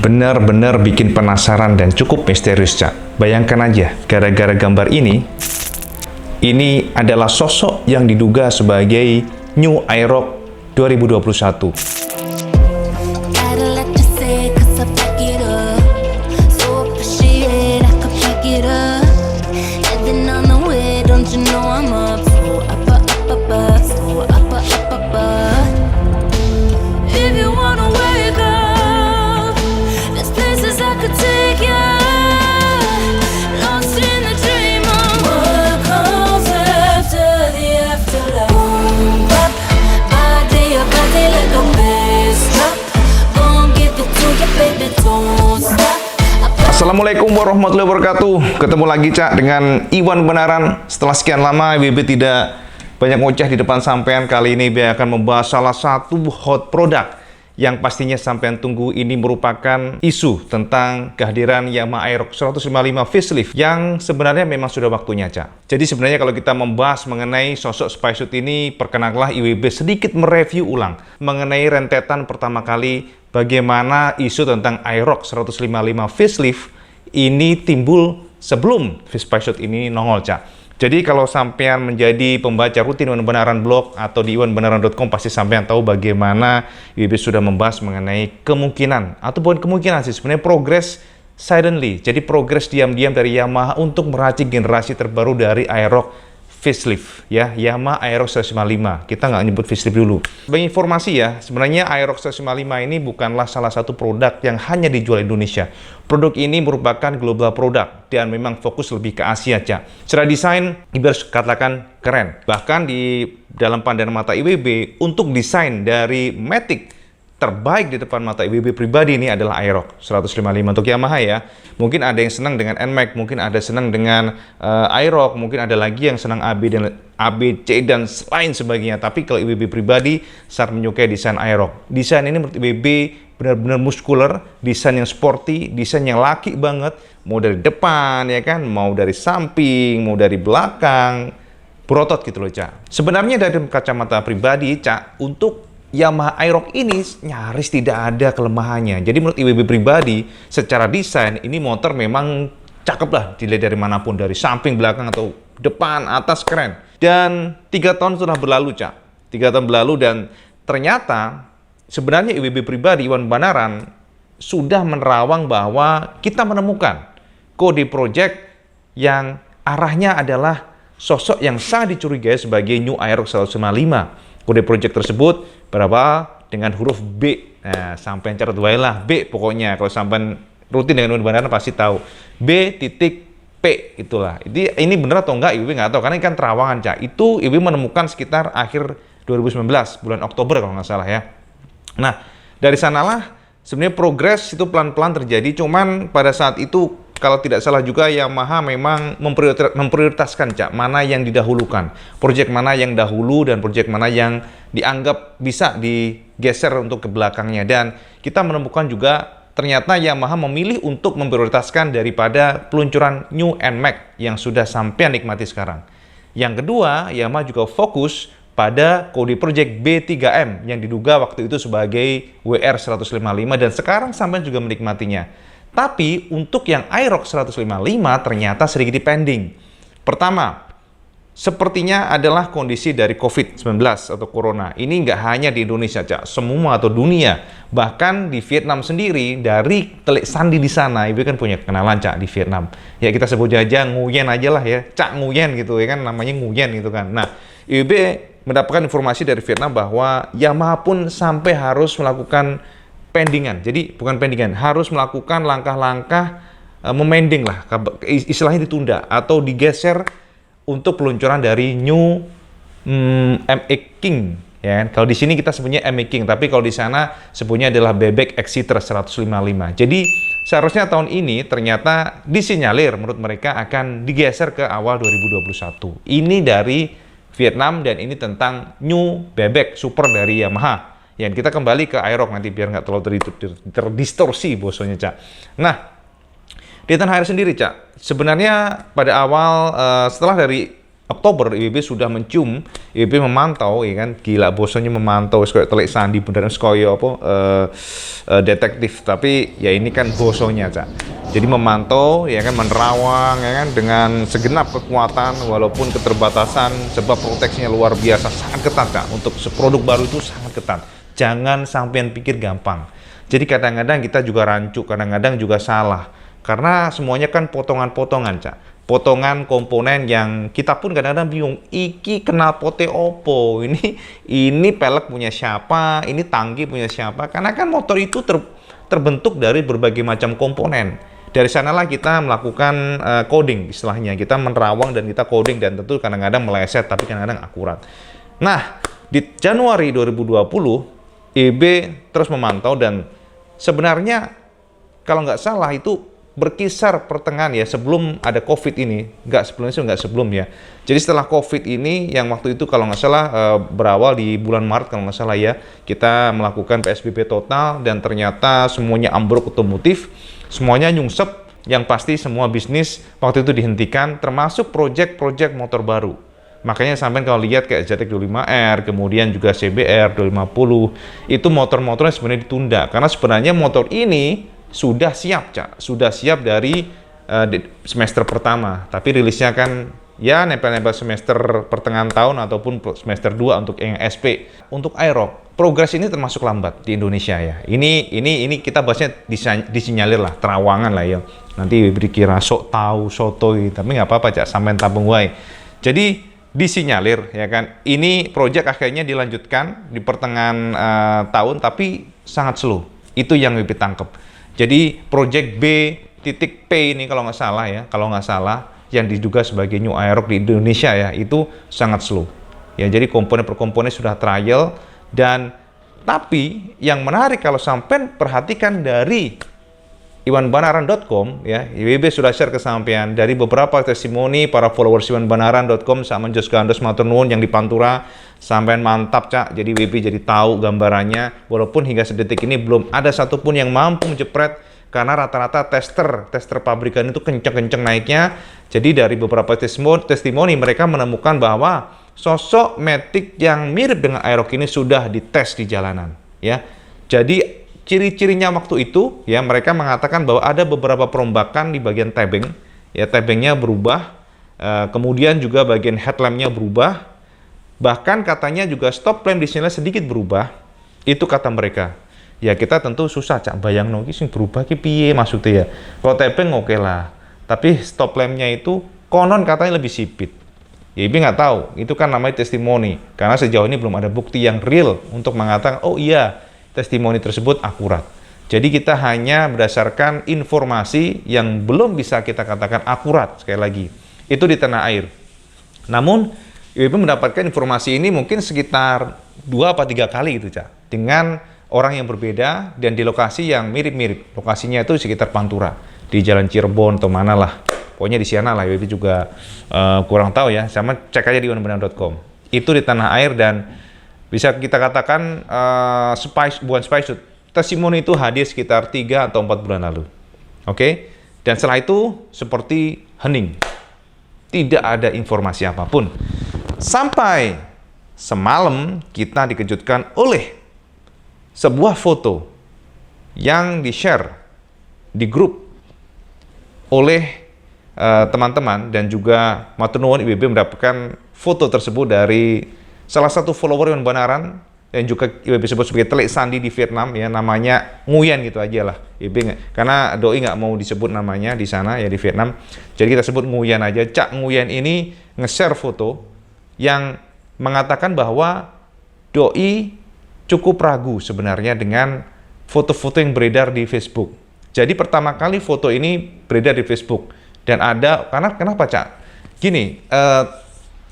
Benar-benar bikin penasaran dan cukup misterius, Cak. Bayangkan aja, gara-gara gambar ini adalah sosok yang diduga sebagai New Aerox 2021. Assalamualaikum warahmatullahi wabarakatuh. Ketemu lagi, Cak, dengan Iwan Benaran. Setelah sekian lama WB tidak banyak ngoceh di depan sampean, kali ini WB akan membahas salah satu hot product yang pastinya sampean tunggu. Ini merupakan isu tentang kehadiran Yamaha Aerox 155 facelift yang sebenarnya memang sudah waktunya, Cak. Jadi sebenarnya kalau kita membahas mengenai sosok spacesuit ini, perkenanlah IWB sedikit mereview ulang mengenai rentetan pertama kali bagaimana isu tentang Aerox 155 facelift ini timbul sebelum spacesuit ini nongol, Cak. Jadi kalau sampean menjadi pembaca rutin Iwan Benaran blog atau di iwanbenaran.com, pasti sampean tahu bagaimana IWB sudah membahas mengenai kemungkinan, atau bukan kemungkinan sih, sebenarnya progress silently. Jadi progress diam-diam dari Yamaha untuk meracik generasi terbaru dari Aerox facelift, ya, Yamaha Aerox 155. Kita nggak nyebut facelift dulu. Sebagai informasi ya, sebenarnya Aerox 155 ini bukanlah salah satu produk yang hanya dijual di Indonesia. Produk ini merupakan global produk dan memang fokus lebih ke Asia, Cak. Secara desain, IWB katakan keren. Bahkan di dalam pandangan mata IWB, untuk desain dari Matic terbaik di depan mata IWB pribadi ini adalah Aerox 155 untuk Yamaha ya. Mungkin ada yang senang dengan NMAX, mungkin ada senang dengan Aerox, mungkin ada lagi yang senang ABC dan lain sebagainya. Tapi kalau IWB pribadi sangat menyukai desain Aerox. Desain ini menurut IWB benar-benar muskuler, desain yang sporty, desain yang laki banget. Mau dari depan ya kan, mau dari samping, mau dari belakang, berotot gitu loh, Cak. Sebenarnya dari kacamata pribadi, Cak, untuk Yamaha Aerox ini nyaris tidak ada kelemahannya. Jadi menurut IWB pribadi, secara desain ini motor memang cakep lah dilihat dari manapun, dari samping, belakang, atau depan, atas, keren. Dan 3 tahun sudah berlalu, Cak. 3 tahun berlalu dan ternyata sebenarnya IWB pribadi Iwan Benaran sudah menerawang bahwa kita menemukan kode project yang arahnya adalah sosok yang sangat dicurigai sebagai New Aerox 155. Kode project tersebut berapa? Dengan huruf B. Nah, sampai catat wae lah, B pokoknya. Kalau sampai rutin dengan Iwan Benaran pasti tahu. B.P itulah. Ini benar atau enggak IWB nggak tahu, karena ini kan terawangan, Cak. Itu IWB menemukan sekitar akhir 2019, bulan Oktober kalau nggak salah ya. Nah, dari sanalah sebenarnya progres itu pelan-pelan terjadi. Cuman pada saat itu, kalau tidak salah juga, Yamaha memang memprioritaskan, Cak, mana yang didahulukan. Proyek mana yang dahulu dan proyek mana yang dianggap bisa digeser untuk ke belakangnya. Dan kita menemukan juga ternyata Yamaha memilih untuk memprioritaskan daripada peluncuran New NMAX yang sudah sampai nikmati sekarang. Yang kedua, Yamaha juga fokus pada kode project B3M yang diduga waktu itu sebagai WR155 dan sekarang sampai juga menikmatinya. Tapi untuk yang Aerox 155 ternyata sedikit pending. Pertama, sepertinya adalah kondisi dari COVID-19 atau Corona. Ini nggak hanya di Indonesia, Cak, semua atau dunia. Bahkan di Vietnam sendiri, dari telik sandi di sana, Ibu kan punya kenalan, Cak, di Vietnam. Ya kita sebut aja Nguyen aja lah ya, Cak Nguyen gitu ya kan, namanya Nguyen gitu kan. Nah, IWB mendapatkan informasi dari Vietnam bahwa Yamaha pun sampai harus melakukan pendingan. Jadi bukan pendingan, harus melakukan langkah-langkah memending lah, istilahnya ditunda atau digeser untuk peluncuran dari New MX King. Ya, kalau di sini kita sebutnya MX King, tapi kalau di sana sebutnya adalah Bebek Exciter 155. Jadi seharusnya tahun ini ternyata disinyalir menurut mereka akan digeser ke awal 2021. Ini dari Vietnam dan ini tentang New Bebek Super dari Yamaha. Ya, kita kembali ke Aerox nanti biar nggak terlalu terdistorsi bosonya, Cak. Nah, di tanah air sendiri, Cak, sebenarnya pada awal setelah dari Oktober IWB sudah mencium IWB memantau, ya kan, gila bosonya memantau, kayak telik sandi beneran koyo apa detektif, tapi ya ini kan bosonya, Cak. Jadi memantau, ya kan, menerawang, ya kan, dengan segenap kekuatan walaupun keterbatasan, sebab proteksinya luar biasa, sangat ketat, Cak. Untuk produk baru itu sangat ketat. Jangan sampean pikir gampang. Jadi kadang-kadang kita juga rancu, kadang-kadang juga salah. Karena semuanya kan potongan-potongan, Cak. Potongan komponen yang kita pun kadang-kadang bingung, iki knalpotnya opo, ini pelek punya siapa, ini tangki punya siapa, karena kan motor itu terbentuk dari berbagai macam komponen. Dari sanalah kita melakukan coding, istilahnya kita menerawang dan kita coding, dan tentu kadang-kadang meleset tapi kadang-kadang akurat. Nah, di Januari 2020 IWB terus memantau, dan sebenarnya kalau nggak salah itu berkisar pertengahan ya, sebelum ada COVID ini, nggak sebelum ya. Jadi setelah COVID ini, yang waktu itu kalau nggak salah berawal di bulan Maret kalau nggak salah ya, kita melakukan PSBB total dan ternyata semuanya ambruk otomotif, semuanya nyungsep, yang pasti semua bisnis waktu itu dihentikan, termasuk proyek-proyek motor baru. Makanya sampai kalau lihat kayak ZX 25R, kemudian juga CBR 250, itu motor-motornya sebenarnya ditunda, karena sebenarnya motor ini sudah siap, Cak. Sudah siap dari semester pertama. Tapi rilisnya kan ya nempel-nempel semester pertengahan tahun ataupun semester 2 untuk yang SP. Untuk Aerox, progres ini termasuk lambat di Indonesia ya. Ini kita bahasnya disinyalir lah, terawangan lah ya. Nanti dikira sok tahu, sotoi, tapi nggak apa-apa, Cak. Sampai tabung wae. Jadi disinyalir ya kan. Ini proyek akhirnya dilanjutkan di pertengahan tahun, tapi sangat slow. Itu yang lebih tangkep. Jadi project B.P ini kalau nggak salah, yang diduga sebagai New Aerox di Indonesia ya, itu sangat slow. Ya, jadi komponen per komponen sudah trial, dan tapi yang menarik kalau sampai perhatikan dari iwanbanaran.com ya, IWB sudah share ke sampean dari beberapa testimoni para followers iwanbanaran.com sama Jos Gandos matur nuwun yang di Pantura. Sampean mantap, Cak. Jadi WP jadi tahu gambarannya, walaupun hingga sedetik ini belum ada satupun yang mampu menjepret, karena rata-rata tester pabrikan itu kenceng-kenceng naiknya. Jadi dari beberapa testimoni mereka menemukan bahwa sosok Matic yang mirip dengan Aerox ini sudah dites di jalanan ya. Jadi ciri-cirinya waktu itu ya, mereka mengatakan bahwa ada beberapa perombakan di bagian tebing ya, tebingnya berubah, kemudian juga bagian headlampnya berubah. Bahkan katanya juga stop lamp di sini sedikit berubah. Itu kata mereka. Ya kita tentu susah, Cak, bayang nongki sing berubah ki piye maksudnya ya. Kalau tebing oke lah. Tapi stop lampnya itu konon katanya lebih sipit. Ya Ibi nggak tahu. Itu kan namanya testimoni. Karena sejauh ini belum ada bukti yang real untuk mengatakan, oh iya, testimoni tersebut akurat. Jadi kita hanya berdasarkan informasi yang belum bisa kita katakan akurat, sekali lagi. Itu di tanah air. Namun IWB mendapatkan informasi ini mungkin sekitar 2 atau 3 kali gitu, Cak, dengan orang yang berbeda dan di lokasi yang mirip-mirip. Lokasinya itu sekitar Pantura, di Jalan Cirebon atau mana lah. Pokoknya di sana lah, IWB juga kurang tahu ya, sama cek aja di iwanbanaran.com. Itu di tanah air, dan bisa kita katakan bukan spice, testimoni itu hadir sekitar 3 atau 4 bulan lalu. Oke? Dan setelah itu seperti hening. Tidak ada informasi apapun. Sampai semalam kita dikejutkan oleh sebuah foto yang di-share di grup oleh teman-teman, dan juga matur nuwun IWB mendapatkan foto tersebut dari salah satu follower Iwanbanaran yang juga IWB sebut sebagai telik sandi di Vietnam ya, namanya Nguyen gitu aja lah IWB, karena doi nggak mau disebut namanya di sana ya, di Vietnam, jadi kita sebut Nguyen aja. Cak Nguyen ini nge-share foto yang mengatakan bahwa doi cukup ragu sebenarnya dengan foto-foto yang beredar di Facebook. Jadi pertama kali foto ini beredar di Facebook, dan ada, karena kenapa, Cak? Gini,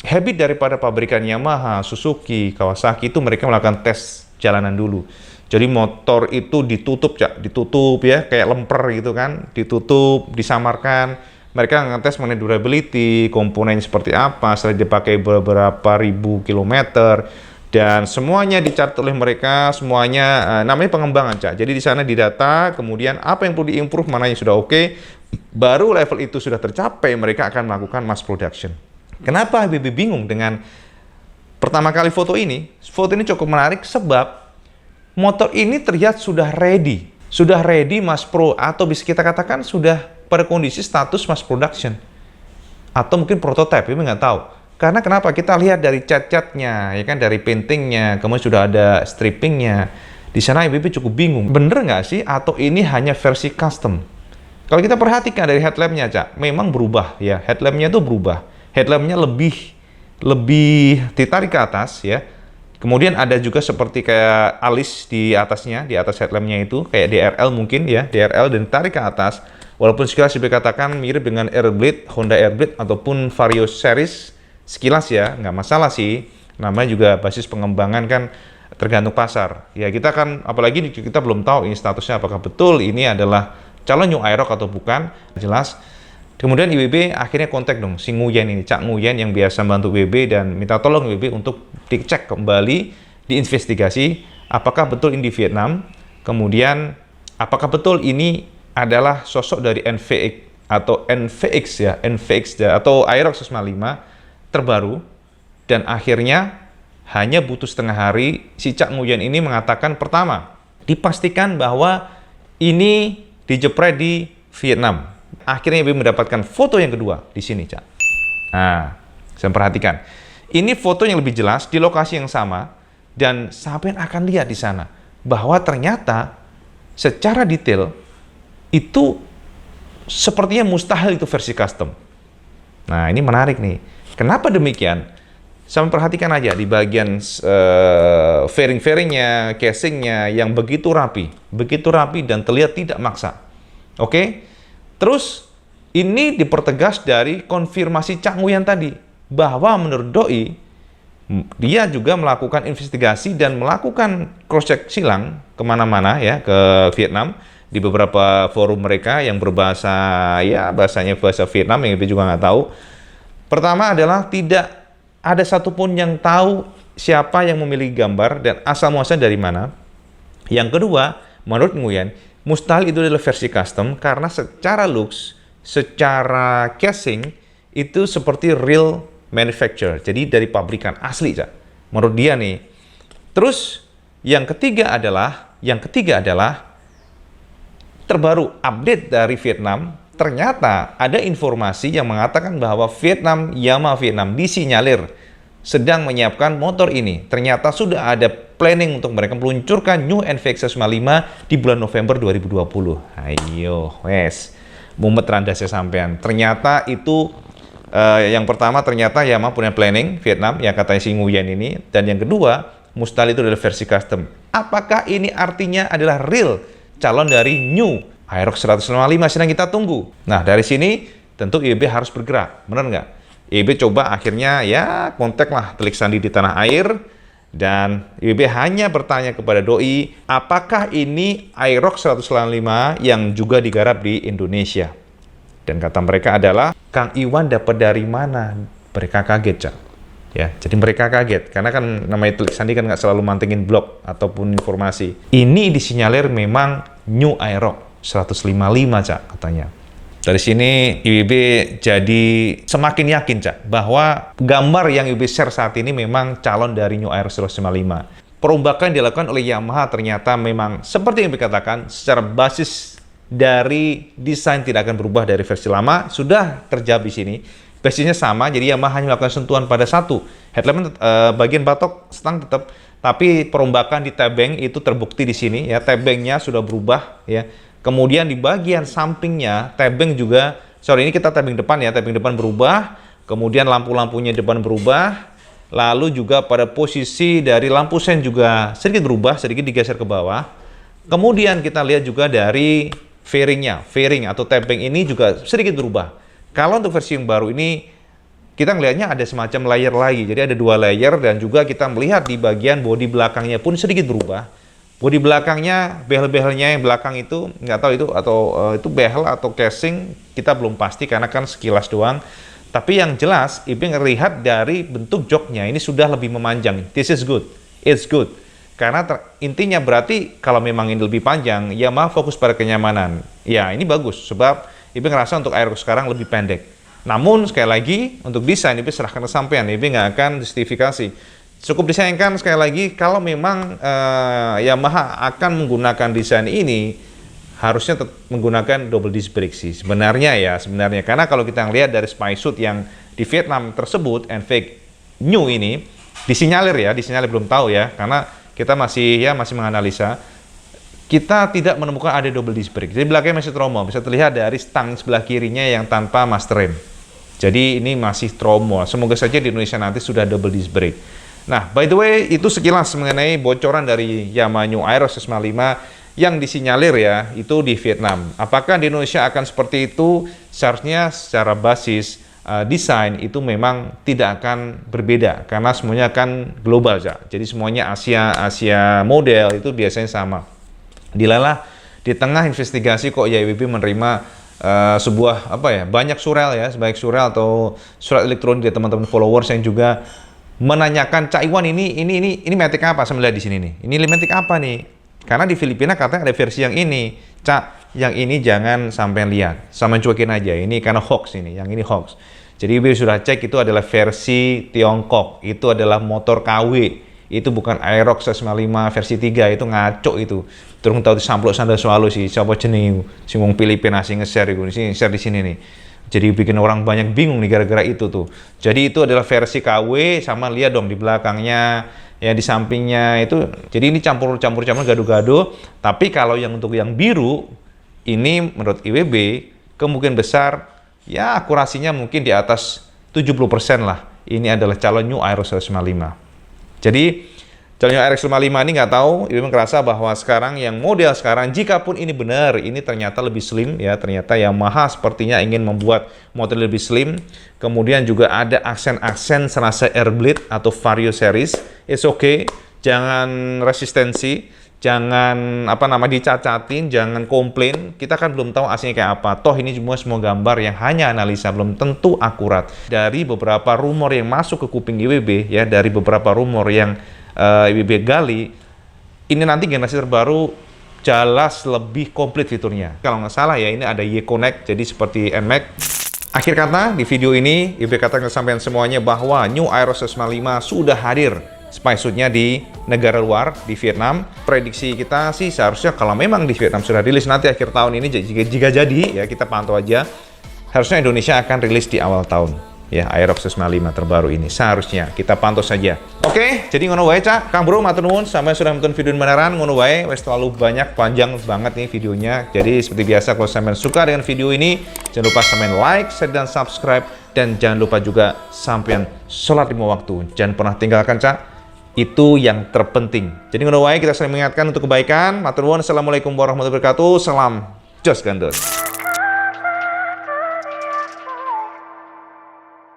habit daripada pabrikan Yamaha, Suzuki, Kawasaki itu mereka melakukan tes jalanan dulu. Jadi motor itu ditutup, Cak, ditutup ya, kayak lemper gitu kan, ditutup, disamarkan. Mereka ngetes mengenai durability, komponen seperti apa, setelah dipakai beberapa ribu kilometer, dan semuanya dicatat oleh mereka, semuanya namanya pengembangan, Cak. Jadi di sana didata, kemudian apa yang perlu diimprove, mana yang sudah oke, baru level itu sudah tercapai, mereka akan melakukan mass production. Kenapa IWB bingung dengan pertama kali foto ini cukup menarik sebab motor ini terlihat sudah ready mass pro, atau bisa kita katakan sudah pada kondisi status mass production, atau mungkin prototype, ini nggak tahu. Karena kenapa? Kita lihat dari cat-catnya, ya kan, dari paintingnya, kemudian sudah ada strippingnya. Di sana IBB cukup bingung, bener nggak sih? Atau ini hanya versi custom? Kalau kita perhatikan dari headlampnya, Cak, memang berubah ya. Headlampnya itu berubah. Headlampnya lebih ditarik ke atas ya. Kemudian ada juga seperti kayak alis di atasnya, di atas headlampnya itu kayak DRL mungkin ya, DRL dan tarik ke atas. Walaupun sekilas dikatakan mirip dengan Airblade, Honda Airblade ataupun Vario series, sekilas ya nggak masalah sih. Namanya juga basis pengembangan kan tergantung pasar. Ya kita kan, apalagi kita belum tahu ini statusnya apakah betul ini adalah calon New Aerox atau bukan, jelas. Kemudian IWB akhirnya kontak dong si Nguyen ini, Cak Nguyen yang biasa bantu IWB, dan minta tolong IWB untuk dicek kembali, diinvestigasi apakah betul ini di Vietnam, kemudian apakah betul ini adalah sosok dari NVX atau Aerox 155 terbaru. Dan akhirnya hanya butuh setengah hari si Cak Nguyen ini mengatakan, pertama, dipastikan bahwa ini dijepret di Vietnam. Akhirnya IWB mendapatkan foto yang kedua di sini, Cak. Nah, saya perhatikan. Ini foto yang lebih jelas di lokasi yang sama, dan sampean akan lihat di sana bahwa ternyata secara detail itu sepertinya mustahil itu versi custom. Nah, ini menarik nih. Kenapa demikian? Sampai perhatikan aja di bagian fairing-fairingnya, casingnya yang begitu rapi dan terlihat tidak maksa. Oke? Terus ini dipertegas dari konfirmasi Cak Nguyen tadi, bahwa menurut Doi dia juga melakukan investigasi dan melakukan cross-check silang kemana-mana ya, ke Vietnam, di beberapa forum mereka yang berbahasa, ya bahasanya bahasa Vietnam yang juga nggak tahu. Pertama adalah tidak ada satupun yang tahu siapa yang memiliki gambar dan asal muasalnya dari mana. Yang kedua, menurut Nguyen, mustahil itu adalah versi custom karena secara looks, secara casing itu seperti real manufacturer. Jadi dari pabrikan asli, Cak. Menurut dia nih. Terus yang ketiga adalah terbaru update dari Vietnam. Ternyata ada informasi yang mengatakan bahwa Yamaha Vietnam disinyalir sedang menyiapkan motor ini. Ternyata sudah ada planning untuk mereka meluncurkan New NVX 155 di bulan November 2020. Ayo, wes. Mumet randasnya sampean. Ternyata itu yang pertama, ternyata Yamaha punya planning Vietnam yang katanya si Nguyen ini, dan yang kedua, mustahil itu adalah versi custom. Apakah ini artinya adalah real calon dari New Aerox 155 sedang kita tunggu? Nah, dari sini tentu IWB harus bergerak, benar nggak? IWB coba akhirnya ya kontak lah telik sandi di tanah air, dan IWB hanya bertanya kepada Doi, apakah ini Aerox 155 yang juga digarap di Indonesia? Dan kata mereka adalah, Kang Iwan dapat dari mana? Mereka kaget, Cak. Ya, jadi mereka kaget karena kan namanya telik sandi kan nggak selalu mantengin blog ataupun informasi. Ini disinyalir memang New Aerox 155, Cak, katanya. Dari sini IWB jadi semakin yakin, Cak, bahwa gambar yang IWB share saat ini memang calon dari New Aerox 155. Perombakan yang dilakukan oleh Yamaha ternyata memang seperti yang dikatakan, secara basis dari desain tidak akan berubah dari versi lama, sudah terjawab di sini. Basisnya sama, jadi Yamaha hanya melakukan sentuhan pada satu headlamp, bagian batok stang tetap, tapi perombakan di tebeng itu terbukti di sini ya, tebengnya sudah berubah ya. Kemudian di bagian sampingnya, tebeng juga, sorry ini kita tebeng depan ya, tebeng depan berubah, kemudian lampu-lampunya depan berubah, lalu juga pada posisi dari lampu sen juga sedikit berubah, sedikit digeser ke bawah. Kemudian kita lihat juga dari fairing atau tebeng ini juga sedikit berubah. Kalau untuk versi yang baru ini, kita melihatnya ada semacam layer lagi, jadi ada 2 layer, dan juga kita melihat di bagian bodi belakangnya pun sedikit berubah. Bodi belakangnya, behel-behelnya yang belakang itu, nggak tahu itu atau itu behel atau casing, kita belum pasti karena kan sekilas doang. Tapi yang jelas, Ibu ngelihat dari bentuk joknya, ini sudah lebih memanjang. This is good, it's good. Karena intinya berarti kalau memang ini lebih panjang, Yamaha fokus pada kenyamanan. Ya ini bagus, sebab Ibu ngerasa untuk Aerox sekarang lebih pendek. Namun sekali lagi, untuk desain Ibu serahkan ke sampean, Ibu nggak akan justifikasi. Cukup disayangkan sekali lagi kalau memang Yamaha akan menggunakan desain ini, harusnya menggunakan double disc brake sih sebenarnya karena kalau kita lihat dari Spysuit yang di Vietnam tersebut, NVIC New ini disinyalir belum tahu ya, karena kita masih menganalisa, kita tidak menemukan ada double disc brake. Jadi belakangnya masih tromol, bisa terlihat dari stang sebelah kirinya yang tanpa master rem. Jadi ini masih tromol. Semoga saja di Indonesia nanti sudah double disc brake. Nah, by the way, itu sekilas mengenai bocoran dari Yamaha New Aeros 5 yang disinyalir ya, itu di Vietnam. Apakah di Indonesia akan seperti itu? Seharusnya secara basis desain itu memang tidak akan berbeda, karena semuanya akan global ya. Jadi semuanya Asia model itu biasanya sama. Dilalah di tengah investigasi kok YWB menerima sebuah banyak surel atau surat elektronik dari teman-teman followers yang juga menanyakan, Cak Iwan ini Matic apa? Saya melihat di sini nih. Ini Matic apa nih? Karena di Filipina katanya ada versi yang ini. Cak, yang ini jangan sampai lihat. Sama cuekin aja. Ini karena hoax ini. Yang ini hoax. Jadi YWB sudah cek, itu adalah versi Tiongkok. Itu adalah motor KW. Itu bukan Aerox 5 versi 3, itu ngaco itu. Terus tahu disamplok sandal selalu sih, siapa jeneng sing wong Filipina sing nge-share iku, sing share di sini nih. Jadi bikin orang banyak bingung nih gara-gara itu tuh. Jadi itu adalah versi KW, sama lihat dong di belakangnya, ya di sampingnya itu. Jadi ini campur gado-gado. Tapi kalau yang untuk yang biru, ini menurut IWB kemungkinan besar ya akurasinya mungkin di atas 70% lah. Ini adalah calon New Aeros 5. Jadi calon Aeros 55 ini nggak tahu, IWB merasa bahwa sekarang yang model sekarang, jikapun ini benar, ini ternyata lebih slim ya, ternyata Yamaha sepertinya ingin membuat model lebih slim. Kemudian juga ada aksen-aksen serasa Airblade atau Vario series. It's okay, jangan resistensi, jangan dicacatin, jangan komplain. Kita kan belum tahu aslinya kayak apa. Toh ini semua gambar yang hanya analisa, belum tentu akurat. Dari beberapa rumor yang masuk ke kuping IWB ya, dari beberapa rumor yang IWB gali, ini nanti generasi terbaru jelas lebih komplit fiturnya. Kalau nggak salah ya, ini ada Y-Connect, jadi seperti NMAX. Akhir kata, di video ini IWB katakan kesampaian semuanya bahwa New Aeros 5 sudah hadir Spysuit-nya di negara luar, di Vietnam. Prediksi kita sih seharusnya kalau memang di Vietnam sudah rilis nanti akhir tahun ini, jika jadi ya kita pantau aja, harusnya Indonesia akan rilis di awal tahun. Ya, Aerox 5 terbaru ini seharusnya kita pantau saja. Oke, jadi ngono wae Cak, Kang Bro matur nuwun sampai sudah nonton video beneran, ngono wae wes terlalu banyak, panjang banget nih videonya. Jadi seperti biasa kalau sampean suka dengan video ini, jangan lupa sampean like, share dan subscribe, dan jangan lupa juga sampean sholat 5 waktu. Jangan pernah tinggalkan Cak, itu yang terpenting. Jadi ngono wae, kita saling mengingatkan untuk kebaikan. Matur nuwun, assalamualaikum warahmatullahi wabarakatuh. Salam jos gandos.